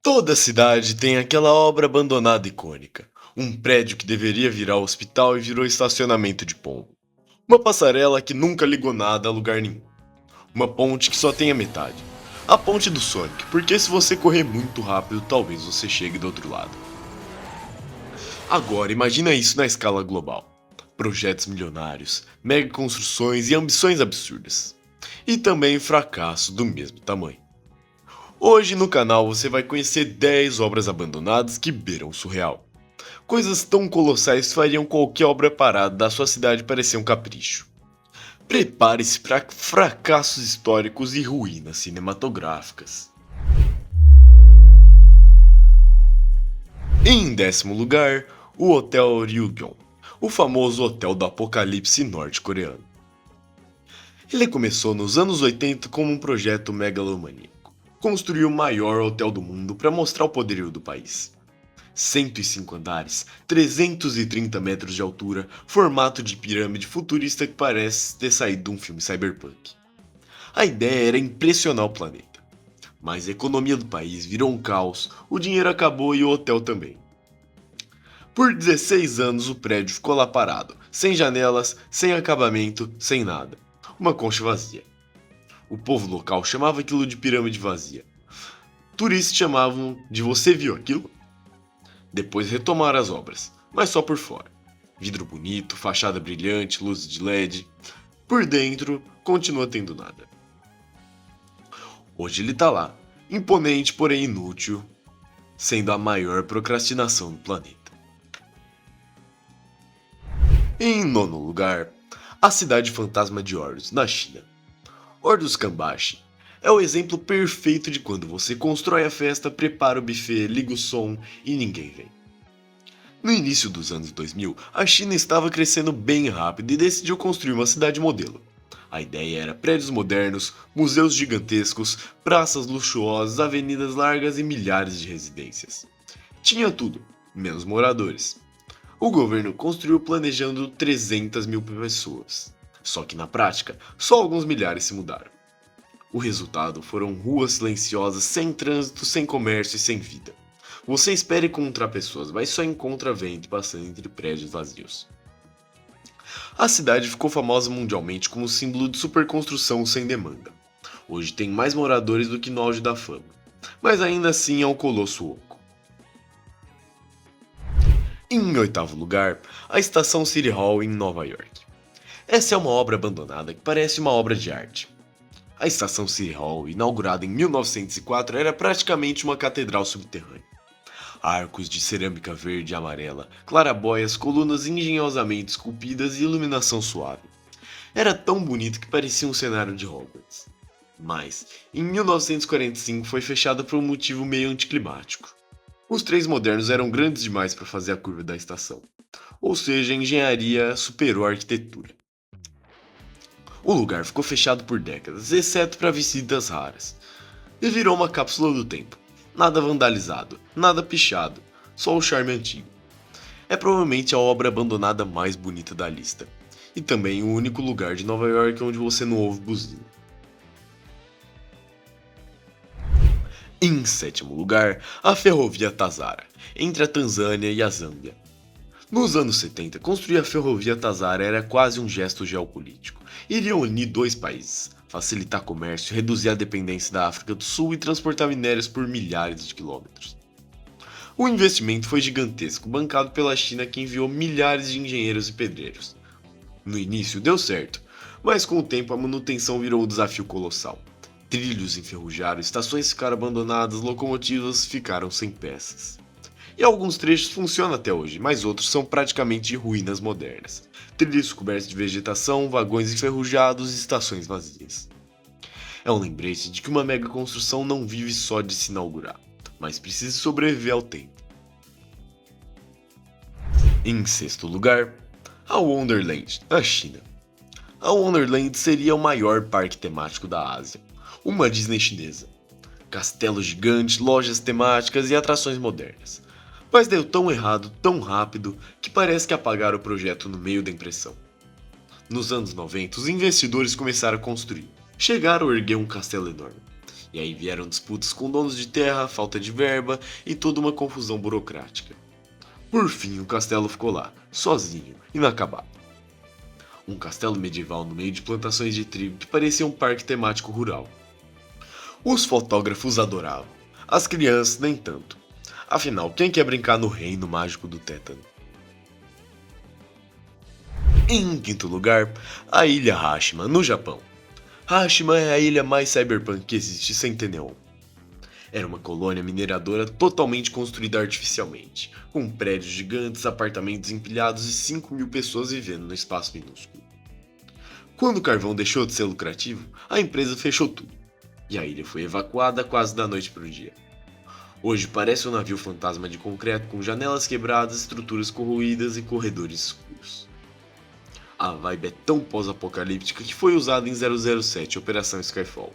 Toda cidade tem aquela obra abandonada icônica. Um prédio que deveria virar hospital e virou estacionamento de pombo. Uma passarela que nunca ligou nada a lugar nenhum. Uma ponte que só tem a metade. A ponte do Sonic, porque se você correr muito rápido, talvez você chegue do outro lado. Agora, imagina isso na escala global. Projetos milionários, mega construções e ambições absurdas. E também fracasso do mesmo tamanho. Hoje no canal você vai conhecer 10 obras abandonadas que beiram o surreal. Coisas tão colossais que fariam qualquer obra parada da sua cidade parecer um capricho. Prepare-se para fracassos históricos e ruínas cinematográficas. Em décimo lugar, o Hotel Ryugyong, o famoso hotel do apocalipse norte-coreano. Ele começou nos anos 80 como um projeto megalomaníaco. Construiu o maior hotel do mundo para mostrar o poderio do país. 105 andares, 330 metros de altura, formato de pirâmide futurista que parece ter saído de um filme cyberpunk. A ideia era impressionar o planeta. Mas a economia do país virou um caos, o dinheiro acabou e o hotel também. Por 16 anos o prédio ficou lá parado, sem janelas, sem acabamento, sem nada. Uma concha vazia. O povo local chamava aquilo de pirâmide vazia. Turistas chamavam de "você viu aquilo?". Depois retomaram as obras, mas só por fora. Vidro bonito, fachada brilhante, luzes de LED. Por dentro, continua tendo nada. Hoje ele tá lá, imponente porém inútil, sendo a maior procrastinação do planeta. Em nono lugar, a cidade fantasma de Horus, na China. Horus Kambashi é o exemplo perfeito de quando você constrói a festa, prepara o buffet, liga o som e ninguém vem. No início dos anos 2000, a China estava crescendo bem rápido e decidiu construir uma cidade modelo. A ideia era prédios modernos, museus gigantescos, praças luxuosas, avenidas largas e milhares de residências. Tinha tudo, menos moradores. O governo construiu planejando 300 mil pessoas. Só que na prática, só alguns milhares se mudaram. O resultado foram ruas silenciosas, sem trânsito, sem comércio e sem vida. Você espera encontrar pessoas, mas só encontra vento passando entre prédios vazios. A cidade ficou famosa mundialmente como símbolo de superconstrução sem demanda. Hoje tem mais moradores do que no auge da fama, mas ainda assim é um colosso oco. Em oitavo lugar, a estação City Hall em Nova York. Essa é uma obra abandonada que parece uma obra de arte. A estação City Hall, inaugurada em 1904, era praticamente uma catedral subterrânea. Arcos de cerâmica verde e amarela, clarabóias, colunas engenhosamente esculpidas e iluminação suave. Era tão bonito que parecia um cenário de Hogwarts. Mas, em 1945 foi fechada por um motivo meio anticlimático. Os trens modernos eram grandes demais para fazer a curva da estação. Ou seja, a engenharia superou a arquitetura. O lugar ficou fechado por décadas, exceto para visitas raras. E virou uma cápsula do tempo. Nada vandalizado, nada pichado, só o charme antigo. É provavelmente a obra abandonada mais bonita da lista. E também o único lugar de Nova York onde você não ouve buzina. Em sétimo lugar, a ferrovia Tazara, entre a Tanzânia e a Zâmbia. Nos anos 70, construir a ferrovia Tazara era quase um gesto geopolítico. Iria unir dois países, facilitar comércio, reduzir a dependência da África do Sul e transportar minérios por milhares de quilômetros. O investimento foi gigantesco, bancado pela China, que enviou milhares de engenheiros e pedreiros. No início deu certo, mas com o tempo a manutenção virou um desafio colossal. Trilhos enferrujaram, estações ficaram abandonadas, locomotivas ficaram sem peças. E alguns trechos funcionam até hoje, mas outros são praticamente ruínas modernas. Trilhos cobertos de vegetação, vagões enferrujados e estações vazias. É um lembrete de que uma mega construção não vive só de se inaugurar, mas precisa sobreviver ao tempo. Em sexto lugar, a Wonderland, na China. A Wonderland seria o maior parque temático da Ásia, uma Disney chinesa. Castelos gigantes, lojas temáticas e atrações modernas. Mas deu tão errado, tão rápido, que parece que apagaram o projeto no meio da impressão. Nos anos 90, os investidores começaram a construir. Chegaram a erguer um castelo enorme. E aí vieram disputas com donos de terra, falta de verba e toda uma confusão burocrática. Por fim, o castelo ficou lá, sozinho, inacabado. Um castelo medieval no meio de plantações de trigo que parecia um parque temático rural. Os fotógrafos adoravam, as crianças nem tanto. Afinal, quem quer brincar no reino mágico do tétano? Em quinto lugar, a ilha Hashima, no Japão. Hashima é a ilha mais cyberpunk que existe sem ter neon. Era uma colônia mineradora totalmente construída artificialmente, com prédios gigantes, apartamentos empilhados e 5.000 pessoas vivendo no espaço minúsculo. Quando o carvão deixou de ser lucrativo, a empresa fechou tudo, e a ilha foi evacuada quase da noite para o dia. Hoje parece um navio fantasma de concreto com janelas quebradas, estruturas corroídas e corredores escuros. A vibe é tão pós-apocalíptica que foi usada em 007, Operação Skyfall.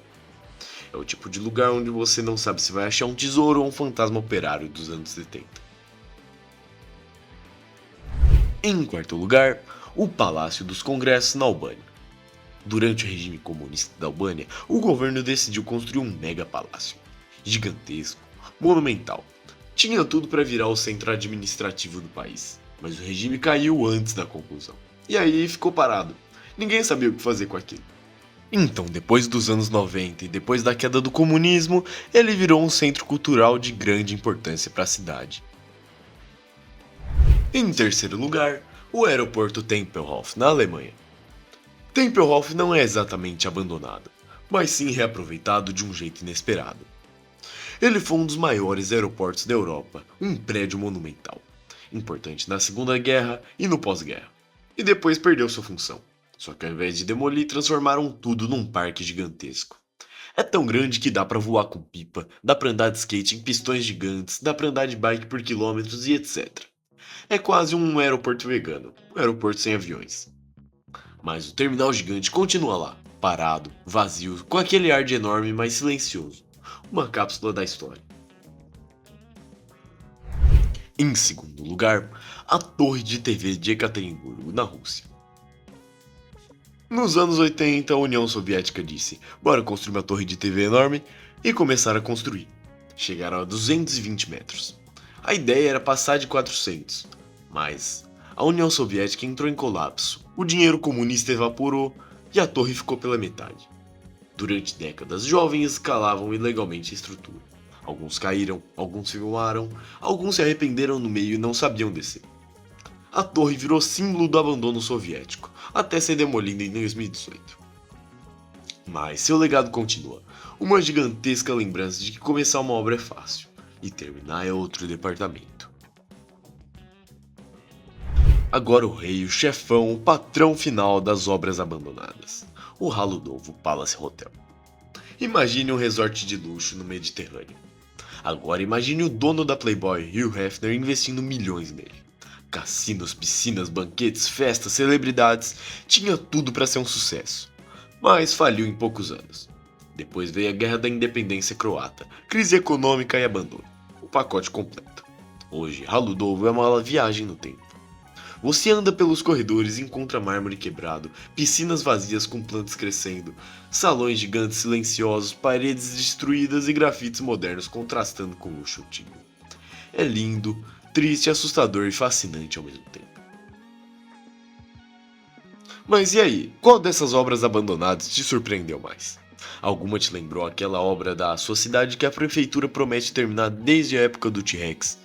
É o tipo de lugar onde você não sabe se vai achar um tesouro ou um fantasma operário dos anos 70. Em quarto lugar, o Palácio dos Congressos na Albânia. Durante o regime comunista da Albânia, o governo decidiu construir um mega palácio. Gigantesco, monumental. Tinha tudo para virar o centro administrativo do país, mas o regime caiu antes da conclusão. E aí ficou parado. Ninguém sabia o que fazer com aquilo. Então, depois dos anos 90 e depois da queda do comunismo, ele virou um centro cultural de grande importância para a cidade. Em terceiro lugar, o aeroporto Tempelhof, na Alemanha. Tempelhof não é exatamente abandonado, mas sim reaproveitado de um jeito inesperado. Ele foi um dos maiores aeroportos da Europa, um prédio monumental, importante na Segunda Guerra e no pós-guerra, e depois perdeu sua função. Só que ao invés de demolir, transformaram tudo num parque gigantesco. É tão grande que dá pra voar com pipa, dá pra andar de skate em pistões gigantes, dá pra andar de bike por quilômetros e etc. É quase um aeroporto vegano, um aeroporto sem aviões. Mas o terminal gigante continua lá, parado, vazio, com aquele ar de enorme, mas silencioso. Uma cápsula da história. Em segundo lugar, a Torre de TV de Ekaterimburgo, na Rússia. Nos anos 80, a União Soviética disse: bora construir uma torre de TV enorme, e começaram a construir. Chegaram a 220 metros. A ideia era passar de 400, mas a União Soviética entrou em colapso, o dinheiro comunista evaporou e a torre ficou pela metade. Durante décadas, jovens escalavam ilegalmente a estrutura. Alguns caíram, alguns filmaram, alguns se arrependeram no meio e não sabiam descer. A torre virou símbolo do abandono soviético, até ser demolida em 2018. Mas seu legado continua, uma gigantesca lembrança de que começar uma obra é fácil, e terminar é outro departamento. Agora o rei, o chefão, o patrão final das obras abandonadas, o Haludovo Palace Hotel. Imagine um resort de luxo no Mediterrâneo. Agora imagine o dono da Playboy, Hugh Hefner, investindo milhões nele. Cassinos, piscinas, banquetes, festas, celebridades, tinha tudo para ser um sucesso. Mas faliu em poucos anos. Depois veio a Guerra da Independência Croata, crise econômica e abandono. O pacote completo. Hoje, Haludovo é uma viagem no tempo. Você anda pelos corredores e encontra mármore quebrado, piscinas vazias com plantas crescendo, salões gigantes silenciosos, paredes destruídas e grafites modernos contrastando com o luxo antigo. É lindo, triste, assustador e fascinante ao mesmo tempo. Mas e aí, qual dessas obras abandonadas te surpreendeu mais? Alguma te lembrou aquela obra da sua cidade que a prefeitura promete terminar desde a época do T-Rex?